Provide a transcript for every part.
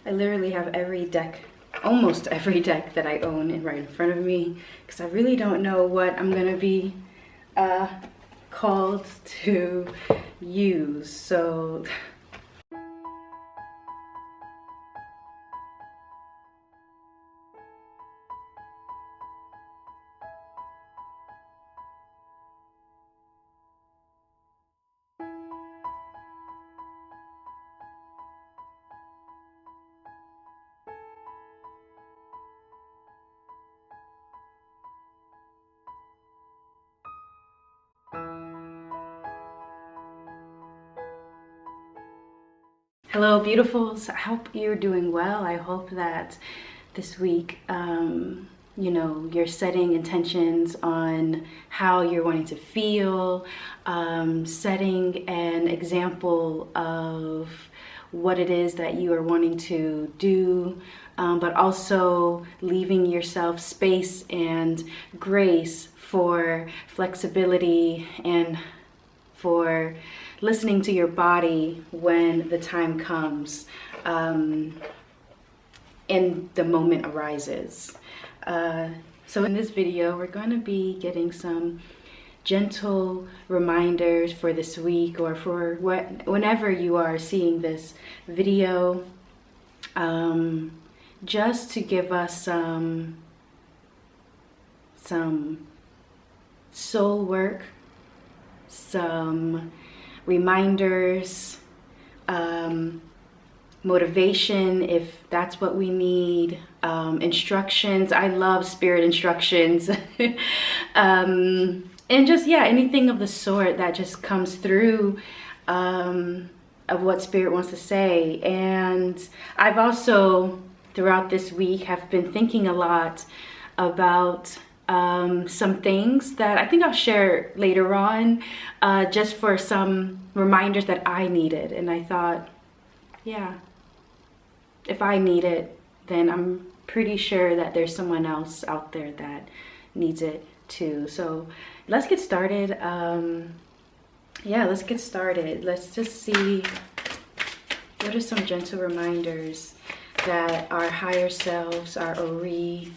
I literally have every deck, almost every deck that I own right in front of me, because I really don't know what I'm gonna be called to use. So hello, beautifuls. I hope you're doing well. I hope that this week, you know, you're setting intentions on how you're wanting to feel, setting an example of what it is that you are wanting to do, but also leaving yourself space and grace for flexibility and for listening to your body when the time comes and the moment arises. So in this video, we're going to be getting some gentle reminders for this week or for whenever you are seeing this video, just to give us some soul work, some reminders, motivation if that's what we need, instructions. I love spirit instructions. And just, yeah, anything of the sort that just comes through of what spirit wants to say. And I've also, throughout this week, have been thinking a lot about some things that I think I'll share later on, just for some reminders that I needed. And I thought, yeah, if I need it, then I'm pretty sure that there's someone else out there that needs it too. So let's get started. Yeah, let's get started. Let's just see what are some gentle reminders that our higher selves, our Ori,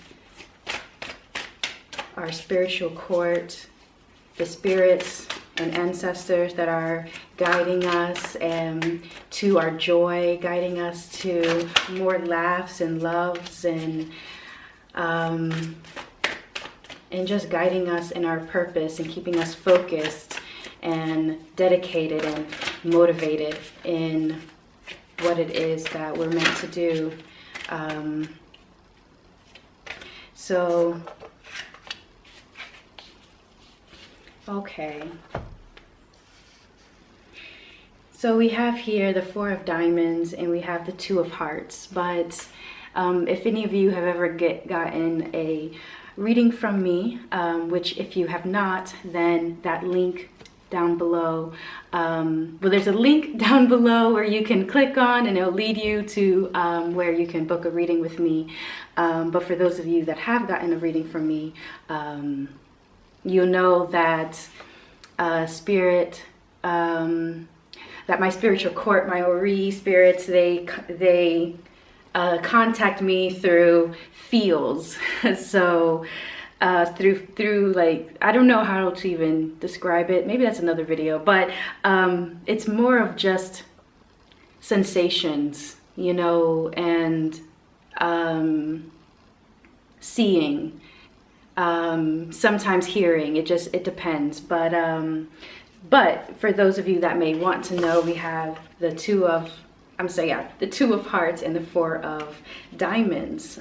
our spiritual court, the spirits and ancestors that are guiding us to our joy, guiding us to more laughs and loves, and just guiding us in our purpose and keeping us focused and dedicated and motivated in what it is that we're meant to do. Okay. So we have here the Four of Diamonds and we have the Two of Hearts. But if any of you have ever gotten a reading from me, which if you have not, then that link down below, well, there's a link down below where you can click on and it'll lead you to where you can book a reading with me. But for those of you that have gotten a reading from me, you'll know that spirit, that my spiritual court, my Ori spirits, they contact me through feels. So through like, I don't know how to even describe it. Maybe that's another video, but it's more of just sensations, you know, and seeing, sometimes hearing. It depends. But for those of you that may want to know, we have the Two of Hearts and the Four of Diamonds.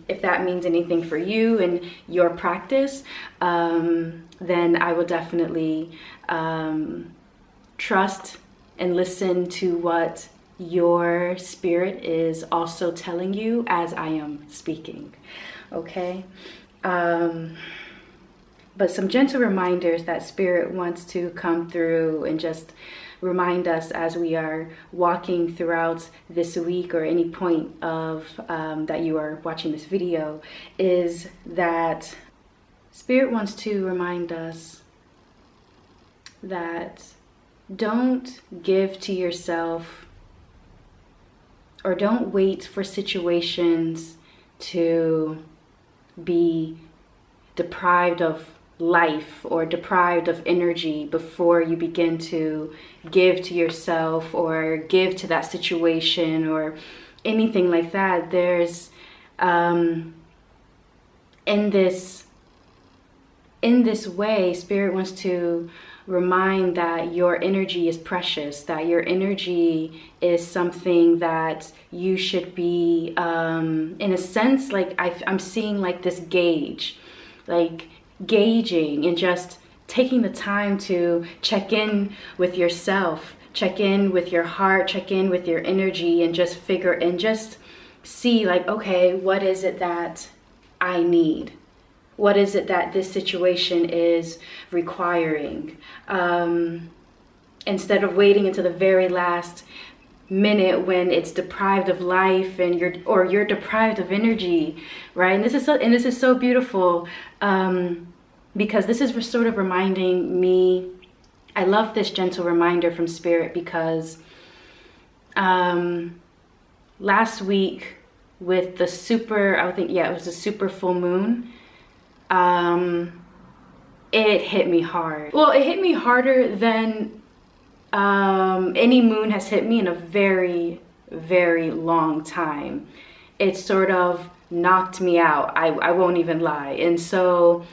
If that means anything for you and your practice, then I will definitely trust and listen to what your spirit is also telling you as I am speaking. Okay? But some gentle reminders that spirit wants to come through and just remind us as we are walking throughout this week or any point of that you are watching this video, is that spirit wants to remind us that don't give to yourself or don't wait for situations to be deprived of life or deprived of energy before you begin to give to yourself or give to that situation or anything like that. There's in this way, Spirit wants to remind that your energy is precious, that your energy is something that you should be, in a sense, like I'm seeing like this gauge, like gauging and just taking the time to check in with yourself, check in with your heart, check in with your energy, and just figure and just see like, okay, what is it that I need? What is it that this situation is requiring? Instead of waiting until the very last minute when it's deprived of life and you're deprived of energy, right? And this is so beautiful, because this is sort of reminding me. I love this gentle reminder from Spirit because last week with the it was a super full moon. It hit me hard. Well, it hit me harder than any moon has hit me in a very, very long time. It sort of knocked me out. I won't even lie. And so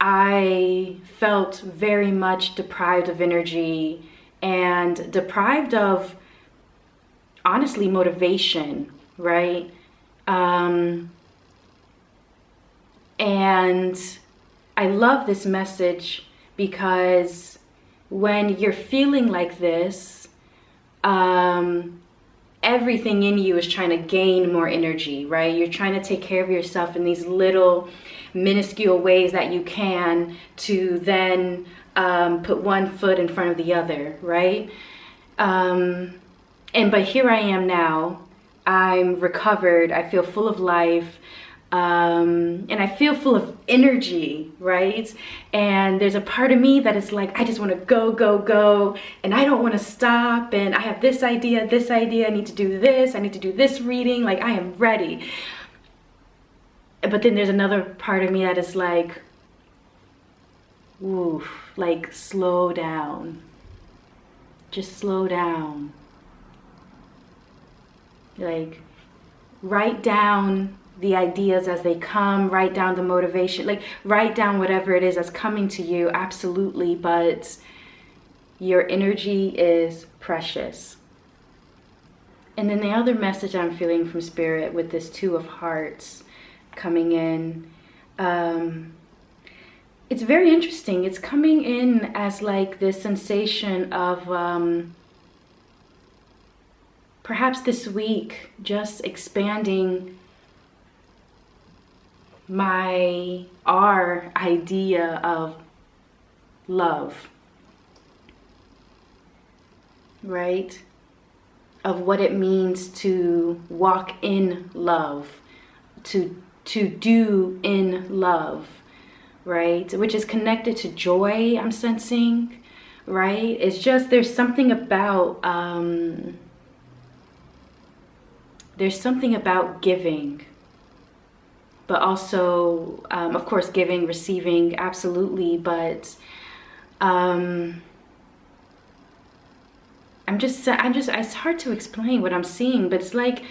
I felt very much deprived of energy and deprived of, honestly, motivation, right? And I love this message because when you're feeling like this, everything in you is trying to gain more energy, right? You're trying to take care of yourself in these little minuscule ways that you can to then put one foot in front of the other, right? But here I am now. I'm recovered. I feel full of life. And I feel full of energy, right? And there's a part of me that is like, I just want to go, go, go. And I don't want to stop. And I have this idea. I need to do this. I need to do this reading. Like, I am ready. But then there's another part of me that is like, ooh, like, slow down. Just slow down. Like, write down the ideas as they come, write down the motivation, like write down whatever it is that's coming to you, absolutely, but your energy is precious. And then the other message I'm feeling from Spirit with this Two of Hearts coming in, it's very interesting. It's coming in as like this sensation of perhaps this week just expanding our idea of love, right? Of what it means to walk in love, to do in love, right? Which is connected to joy, I'm sensing, right? It's just, there's something about giving, but also, of course, giving, receiving, absolutely. But it's hard to explain what I'm seeing, but it's like,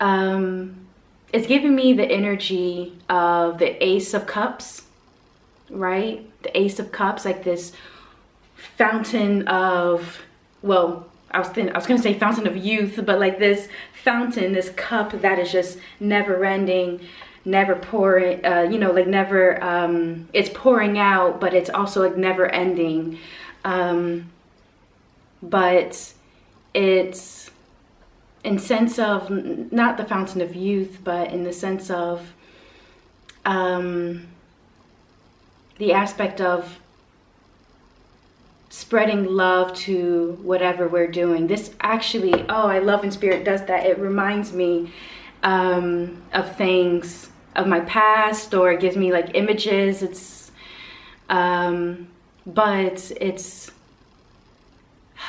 it's giving me the energy of the Ace of Cups, right? The Ace of Cups, like this fountain of, well, I was going to say fountain of youth, but like this fountain, this cup that is just never ending, never pouring, like never, it's pouring out, but it's also like never ending. But it's in sense of not the fountain of youth, but in the sense of the aspect of spreading love to whatever we're doing. This actually, I love when Spirit does that. It reminds me of things of my past, or it gives me like images. It's but it's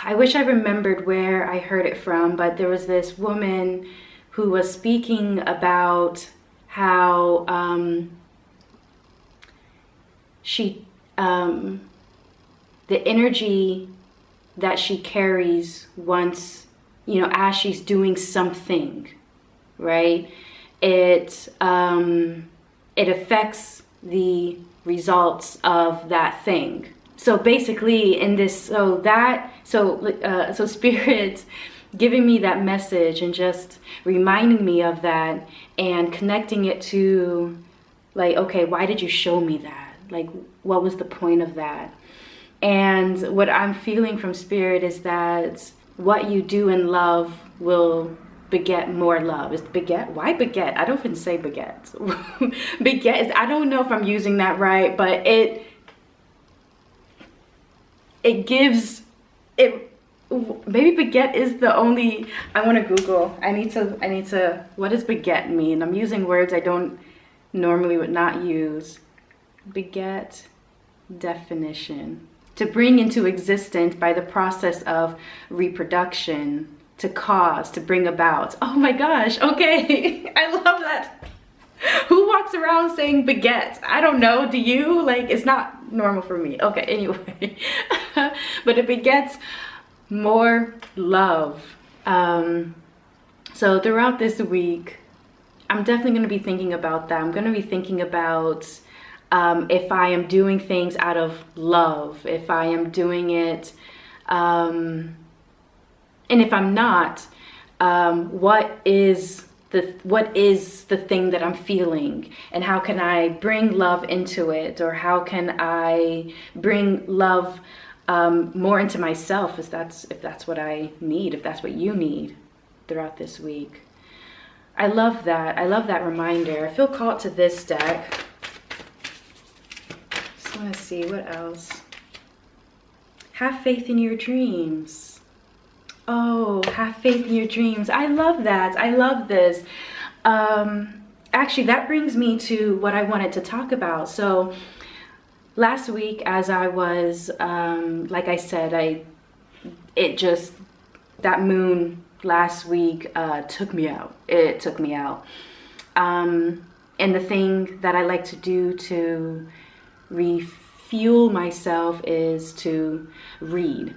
I wish I remembered where I heard it from, but there was this woman who was speaking about how she the energy that she carries once, you know, as she's doing something, right? It affects the results of that thing. So basically in this, so Spirit giving me that message and just reminding me of that and connecting it to, like, okay, why did you show me that? Like, what was the point of that? And what I'm feeling from Spirit is that what you do in love will beget more love. Is beget? Why beget? I don't even say beget. Beget is, I don't know if I'm using that right, but it gives it. Maybe beget is the only. I want to Google. I need to. What does beget mean? I'm using words I don't normally would not use. Beget definition: to bring into existence by the process of reproduction, to cause, to bring about. Oh my gosh, okay. I love that. Who walks around saying beget? I don't know, do you? Like, it's not normal for me. Okay, anyway. But it begets more love. So throughout this week, I'm definitely going to be thinking about that. I'm going to be thinking about if I am doing things out of love, if I am doing it, and if I'm not, what is the thing that I'm feeling, and how can I bring love into it, or how can I bring love more into myself, if that's what I need, if that's what you need throughout this week. I love that. I love that reminder. I feel called to this deck. Just want to see what else. Have faith in your dreams. Oh, have faith in your dreams. I love that. I love this. Actually, that brings me to what I wanted to talk about. So last week, as I was, like I said, that moon last week took me out. It took me out. And the thing that I like to do to refuel myself is to read.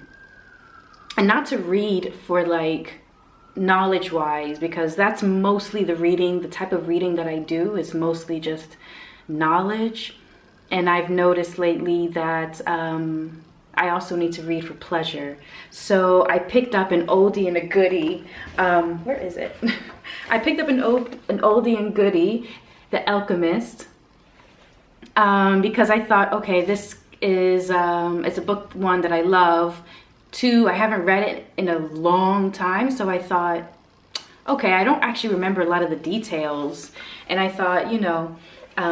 And not to read for like knowledge wise, because that's mostly the reading, the type of reading that I do is mostly just knowledge. And I've noticed lately that I also need to read for pleasure. So I picked up an oldie and a goodie. Where is it? I picked up an oldie and goodie, The Alchemist, because I thought, okay, this is it's a book, one, that I love. Two, I haven't read it in a long time, so I thought, okay, I don't actually remember a lot of the details, and I thought, you know,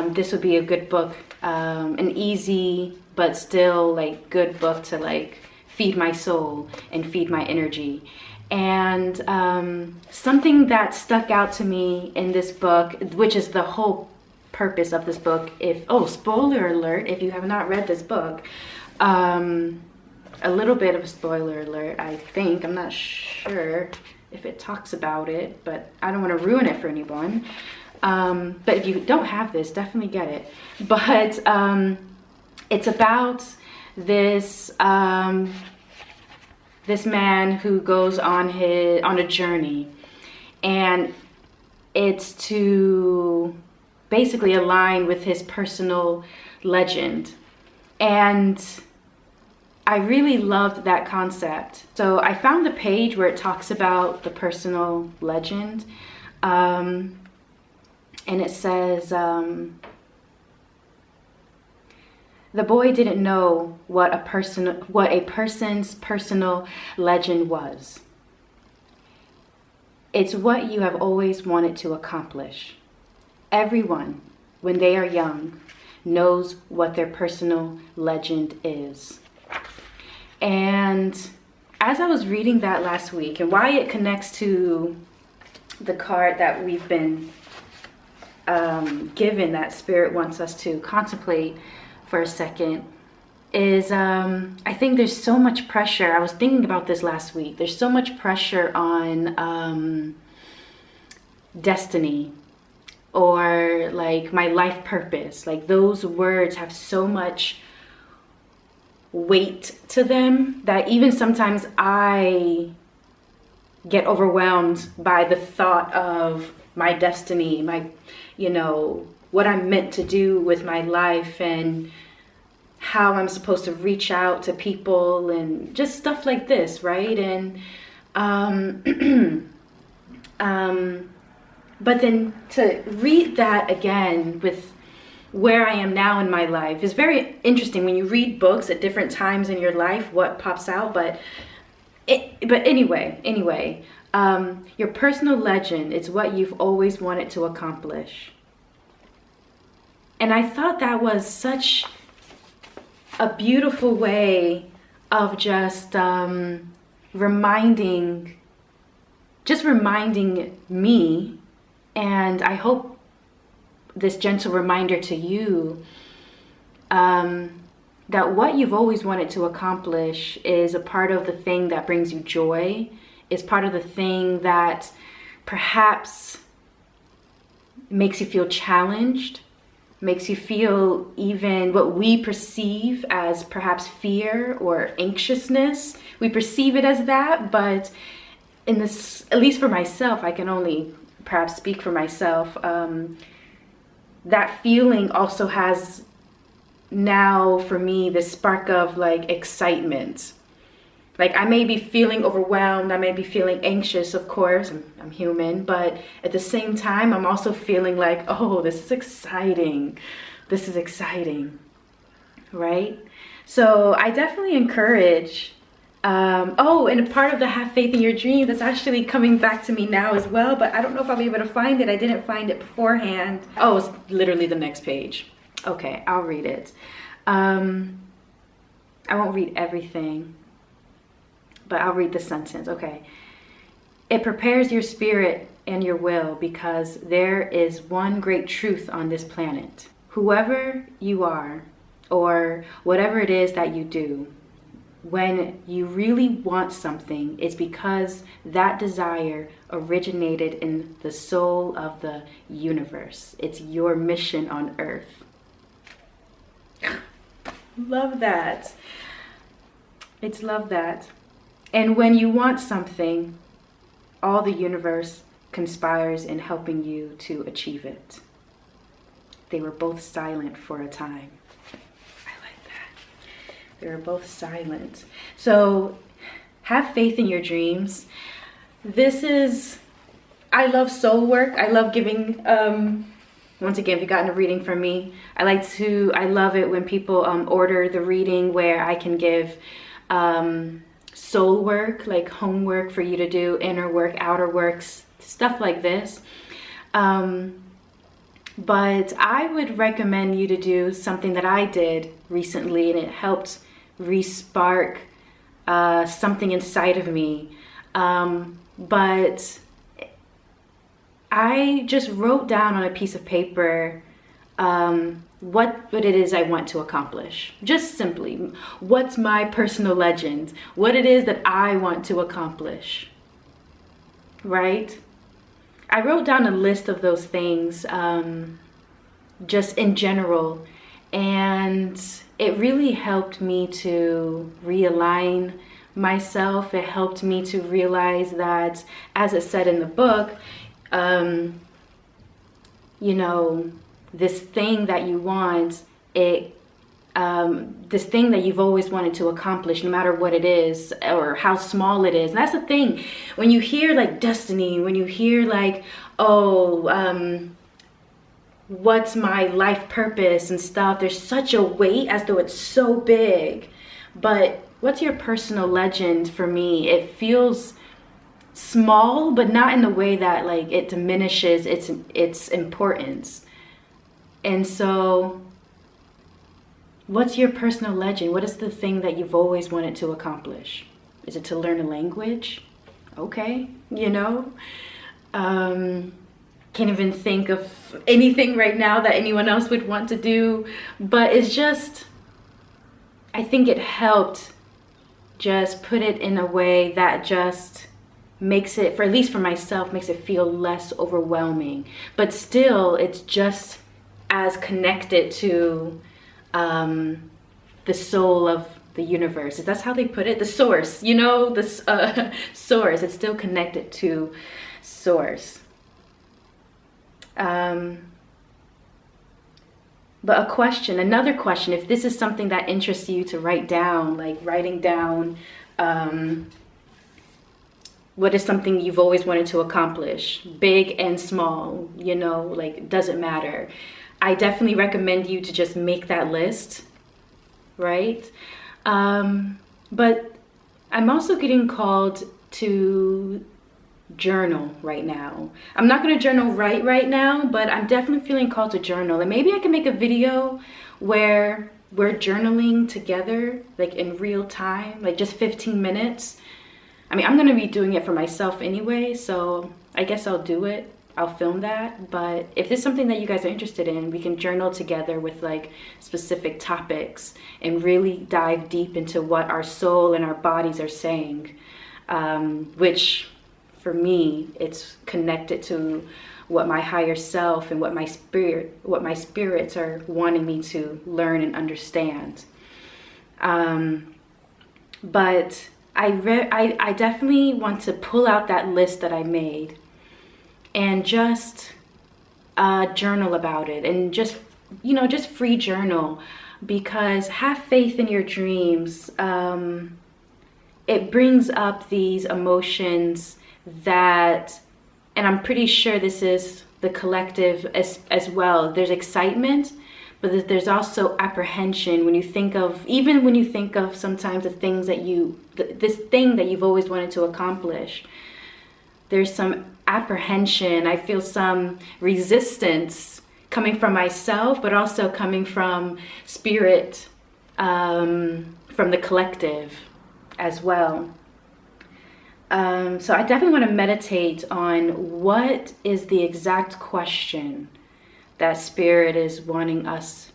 this would be a good book, an easy but still like good book to like feed my soul and feed my energy. And something that stuck out to me in this book, which is the whole purpose of this book, spoiler alert, if you have not read this book, a little bit of a spoiler alert, I think. I'm not sure if it talks about it, but I don't want to ruin it for anyone. But if you don't have this, definitely get it. But it's about this this man who goes on a journey, and it's to basically align with his personal legend. And I really loved that concept. So I found the page where it talks about the personal legend, and it says, the boy didn't know what a person's personal legend was. It's what you have always wanted to accomplish. Everyone, when they are young, knows what their personal legend is. And as I was reading that last week, and why it connects to the card that we've been given, that Spirit wants us to contemplate for a second, is I think there's so much pressure. I was thinking about this last week. There's so much pressure on destiny, or like my life purpose. Like those words have so much weight to them that even sometimes I get overwhelmed by the thought of my destiny, my, you know, what I'm meant to do with my life, and how I'm supposed to reach out to people, and just stuff like this, right? And but then to read that again with where I am now in my life is very interesting. When you read books at different times in your life, what pops out. But anyway, your personal legend is what you've always wanted to accomplish. And I thought that was such a beautiful way of just reminding me, and I hope this gentle reminder to you, that what you've always wanted to accomplish is a part of the thing that brings you joy, is part of the thing that perhaps makes you feel challenged, makes you feel even what we perceive as perhaps fear or anxiousness. We perceive it as that, but in this, at least for myself, I can only perhaps speak for myself, that feeling also has now for me this spark of like excitement. Like I may be feeling overwhelmed, I may be feeling anxious, of course, I'm human, but at the same time, I'm also feeling like, oh, this is exciting. This is exciting, right? So I definitely encourage, and a part of the have faith in your dream that's actually coming back to me now as well, but I don't know if I'll be able to find it. I didn't find it beforehand. Oh, it's literally the next page. Okay, I'll read it. I won't read everything, but I'll read the sentence. Okay. It prepares your spirit and your will, because there is one great truth on this planet. Whoever you are, or whatever it is that you do, when you really want something, it's because that desire originated in the soul of the universe. It's your mission on earth. Love that. It's love that. And when you want something, all the universe conspires in helping you to achieve it. They were both silent for a time. I like that. They were both silent. So have faith in your dreams. I love soul work. I love giving, once again, if you've gotten a reading from me, I love it when people order the reading where I can give soul work, like homework for you to do, inner work, outer works, stuff like this. But I would recommend you to do something that I did recently, and it helped re-spark something inside of me. But I just wrote down on a piece of paper what it is I want to accomplish. Just simply, what's my personal legend? What it is that I want to accomplish, right? I wrote down a list of those things, just in general, and it really helped me to realign myself. It helped me to realize that, as it said in the book, you know, this thing that you want, this thing that you've always wanted to accomplish, no matter what it is or how small it is. And that's the thing, when you hear like destiny, when you hear like, oh, what's my life purpose and stuff, there's such a weight as though it's so big. But what's your personal legend? For me, it feels small, but not in the way that like it diminishes its importance. And so what's your personal legend? What is the thing that you've always wanted to accomplish? Is it to learn a language? Okay, you know, can't even think of anything right now that anyone else would want to do, but it's just, I think it helped just put it in a way that just makes it, for at least for myself, makes it feel less overwhelming. But still, it's just as connected to the soul of the universe. That's how they put it, the source, you know, the source. It's still connected to source. But another question, if this is something that interests you to write down, like writing down what is something you've always wanted to accomplish, big and small, you know, like it doesn't matter. I definitely recommend you to just make that list, right? But I'm also getting called to journal right now. I'm not going to journal right now, but I'm definitely feeling called to journal. And maybe I can make a video where we're journaling together, like in real time, like just 15 minutes. I mean, I'm going to be doing it for myself anyway, so I guess I'll do it. I'll film that. But if there's something that you guys are interested in, we can journal together with like specific topics and really dive deep into what our soul and our bodies are saying, which for me, it's connected to what my higher self and what my spirits are wanting me to learn and understand. But I definitely want to pull out that list that I made and just journal about it, and just, you know, just free journal, because have faith in your dreams. It brings up these emotions that, and I'm pretty sure this is the collective as well. There's excitement, but there's also apprehension when you think of sometimes the things that this thing that you've always wanted to accomplish. There's some apprehension. I feel some resistance coming from myself, but also coming from spirit, from the collective as well. So I definitely want to meditate on what is the exact question that spirit is wanting us,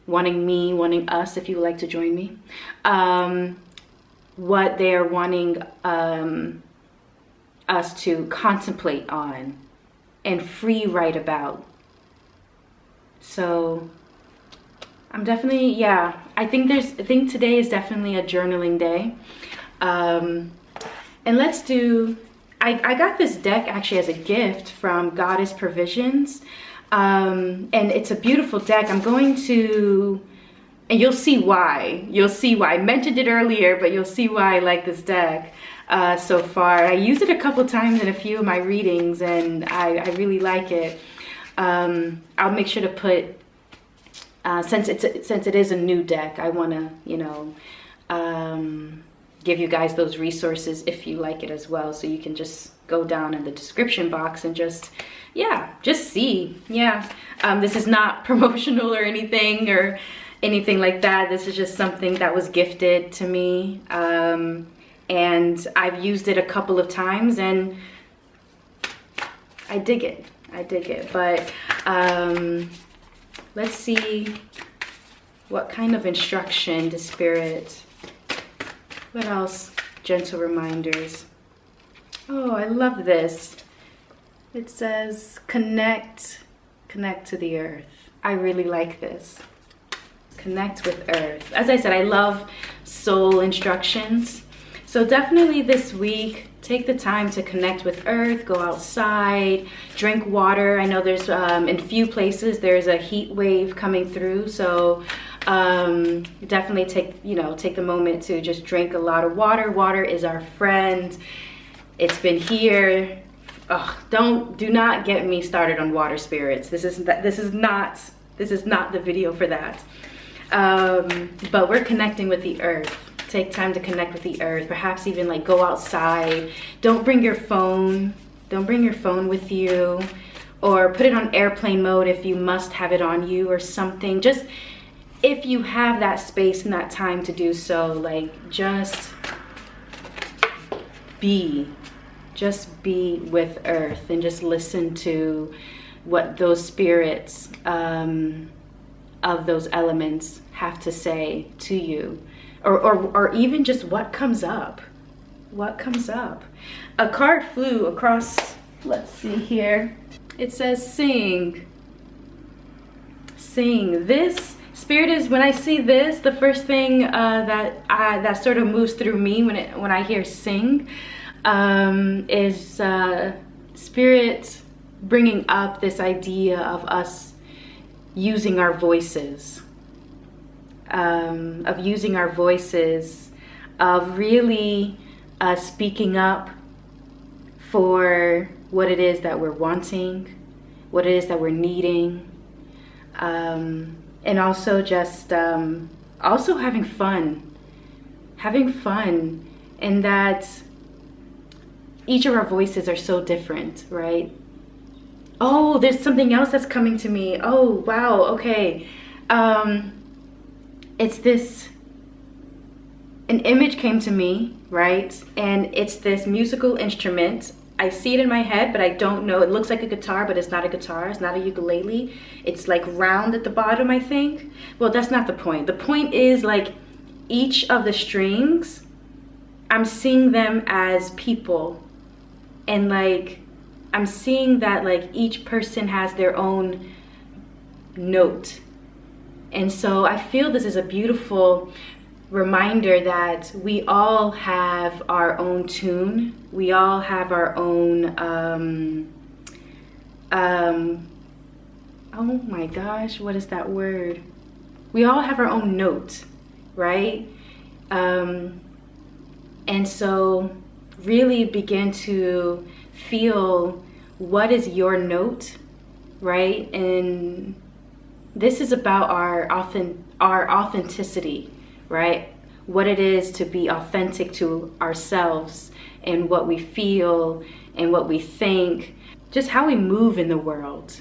if you would like to join me, what they are wanting us to contemplate on and free write about. So I'm definitely, I think today is definitely a journaling day. And let's do, I got this deck actually as a gift from Goddess Provisions. And it's a beautiful deck. I'm going to, and you'll see why. I mentioned it earlier, but you'll see why I like this deck so far. I used it a couple times in a few of my readings, and I really like it. I'll make sure to put, since it is a new deck, I want to, you know, give you guys those resources if you like it as well, so you can just go down in the description box and just see. This is not promotional or anything like that. This is just something that was gifted to me, and I've used it a couple of times and I dig it. But let's see what kind of instruction the spirit. What else? Gentle reminders. Oh, I love this. It says connect to the earth. I really like this. Connect with earth. As I said, I love soul instructions. So definitely this week, take the time to connect with earth, go outside, drink water. I know there's in few places there's a heat wave coming through, so definitely take the moment to just drink a lot of water. Water is our friend. It's been here. Do not get me started on water spirits. This is not the video for that. But we're connecting with the earth. Take time to connect with the earth. Perhaps even like go outside. Don't bring your phone with you, or put it on airplane mode if you must have it on you or something. Just if you have that space and that time to do so, like just be with earth and just listen to what those spirits of those elements have to say to you, or even just what comes up. What comes up? A card flew across, let's see here. It says sing. Sing. This Spirit is, when I see this, the first thing that sort of moves through me when I hear sing is Spirit bringing up this idea of us using our voices, of really speaking up for what it is that we're wanting, what it is that we're needing, and also just also having fun, and that each of our voices are so different, right? Oh, there's something else that's coming to me. Oh, wow, okay. It's this, an image came to me, right? And it's this musical instrument. I see it in my head, but I don't know. It looks like a guitar, but it's not a guitar. It's not a ukulele. It's like round at the bottom, I think. Well, that's not the point. The point is, like, each of the strings, I'm seeing them as people. And like, I'm seeing that like each person has their own note. And so I feel this is a beautiful reminder that we all have our own tune. We all have our own, oh my gosh, what is that word? We all have our own note, right? And so really begin to feel what is your note, right? And this is about our authenticity, right? What it is to be authentic to ourselves and what we feel and what we think, just how we move in the world,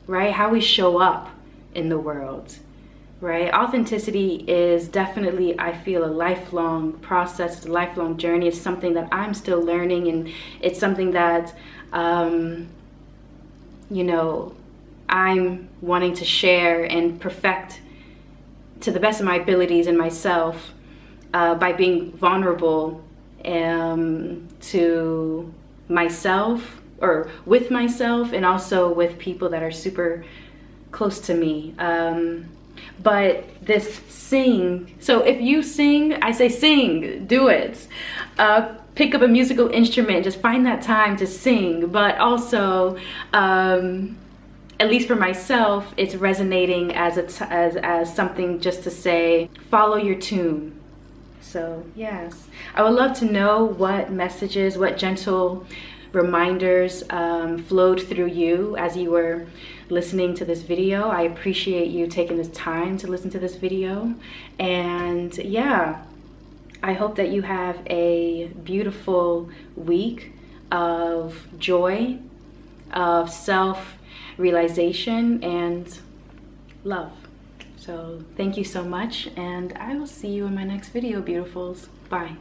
right? How we show up in the world, right? Authenticity is definitely, I feel, a lifelong process. It's a lifelong journey. It's something that I'm still learning, and it's something that, you know, I'm wanting to share and perfect to the best of my abilities in myself, by being vulnerable to myself, or with myself, and also with people that are super close to me. But this sing, so if you sing, I say sing, do it. Pick up a musical instrument, just find that time to sing. But also, at least for myself, it's resonating as something just to say, follow your tune. So yes, I would love to know what messages, what gentle reminders flowed through you as you were listening to this video. I appreciate you taking this time to listen to this video. And yeah, I hope that you have a beautiful week of joy, of self-realization, and love. So thank you so much, and I will see you in my next video, beautifuls. Bye.